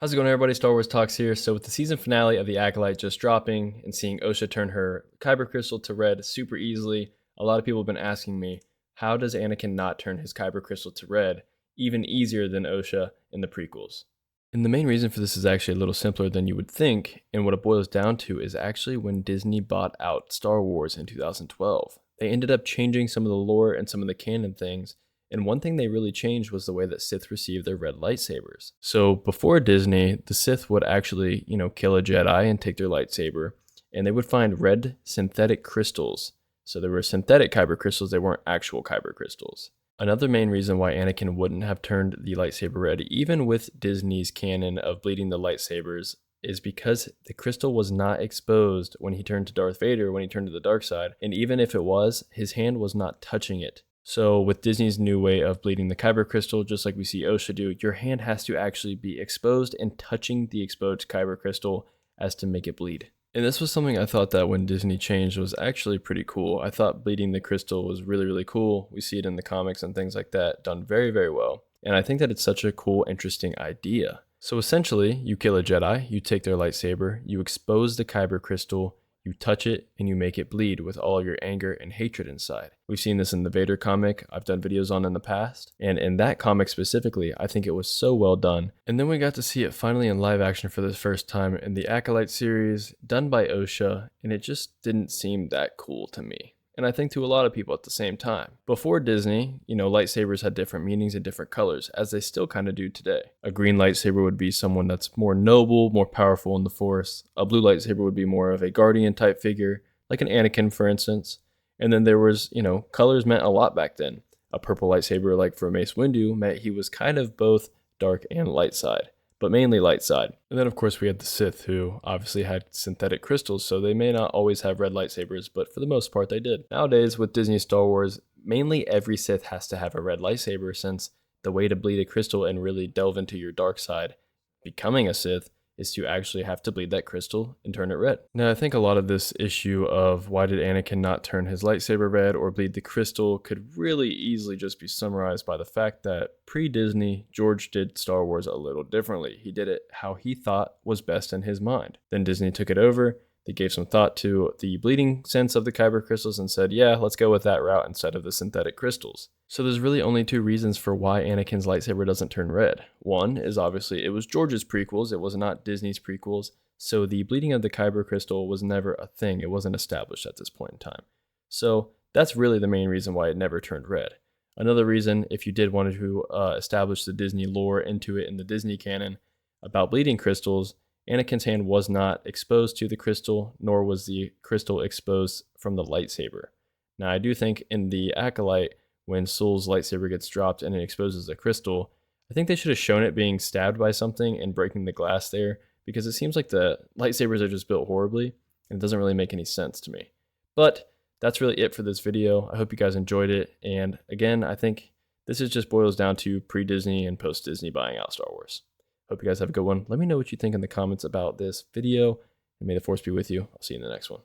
How's it going, everybody? Star Wars Talks here. So with the season finale of The Acolyte just dropping and seeing Osha turn her kyber crystal to red super easily, a lot of people have been asking me, how does Anakin not turn his kyber crystal to red even easier than Osha in the prequels? And the main reason for this is actually a little simpler than you would think, and what it boils down to is actually when Disney bought out Star Wars in 2012. They ended up changing some of the lore and some of the canon things, and one thing they really changed was the way that Sith received their red lightsabers. So before Disney, the Sith would actually, kill a Jedi and take their lightsaber, and they would find red synthetic crystals. So there were synthetic kyber crystals, they weren't actual kyber crystals. Another main reason why Anakin wouldn't have turned the lightsaber red, even with Disney's canon of bleeding the lightsabers, is because the crystal was not exposed when he turned to Darth Vader, when he turned to the dark side, and even if it was, his hand was not touching it. So with Disney's new way of bleeding the kyber crystal, just like we see Osha do, your hand has to actually be exposed and touching the exposed kyber crystal as to make it bleed. And this was something I thought that when Disney changed was actually pretty cool. I thought bleeding the crystal was really, really cool. We see it in the comics and things like that, done very, very well. And I think that it's such a cool, interesting idea. So essentially, you kill a Jedi, you take their lightsaber, you expose the kyber crystal, you touch it, and you make it bleed with all your anger and hatred inside. We've seen this in the Vader comic I've done videos on in the past, and in that comic specifically, I think it was so well done. And then we got to see it finally in live action for the first time in the Acolyte series, done by Osha, and it just didn't seem that cool to me. And I think to a lot of people at the same time. Before Disney, lightsabers had different meanings and different colors, as they still kind of do today. A green lightsaber would be someone that's more noble, more powerful in the Force. A blue lightsaber would be more of a guardian type figure, like an Anakin, for instance. And then there was, colors meant a lot back then. A purple lightsaber, like for Mace Windu, meant he was kind of both dark and light side, but mainly light side. And then of course we had the Sith, who obviously had synthetic crystals, so they may not always have red lightsabers, but for the most part they did. Nowadays with Disney Star Wars, mainly every Sith has to have a red lightsaber, since the way to bleed a crystal and really delve into your dark side, becoming a Sith, is to actually have to bleed that crystal and turn it red. Now, I think a lot of this issue of why did Anakin not turn his lightsaber red or bleed the crystal could really easily just be summarized by the fact that pre-Disney, George did Star Wars a little differently. He did it how he thought was best in his mind. Then Disney took it over. They gave some thought to the bleeding sense of the kyber crystals and said, yeah, let's go with that route instead of the synthetic crystals. So there's really only two reasons for why Anakin's lightsaber doesn't turn red. One is obviously it was George's prequels, it was not Disney's prequels, so the bleeding of the kyber crystal was never a thing, it wasn't established at this point in time. So that's really the main reason why it never turned red. Another reason, if you did want to establish the Disney lore into it in the Disney canon about bleeding crystals, Anakin's hand was not exposed to the crystal, nor was the crystal exposed from the lightsaber. Now, I do think in the Acolyte, when Sul's lightsaber gets dropped and it exposes the crystal, I think they should have shown it being stabbed by something and breaking the glass there, because it seems like the lightsabers are just built horribly, and it doesn't really make any sense to me. But that's really it for this video. I hope you guys enjoyed it, and again, I think this just boils down to pre-Disney and post-Disney buying out Star Wars. Hope you guys have a good one. Let me know what you think in the comments about this video, and may the Force be with you. I'll see you in the next one.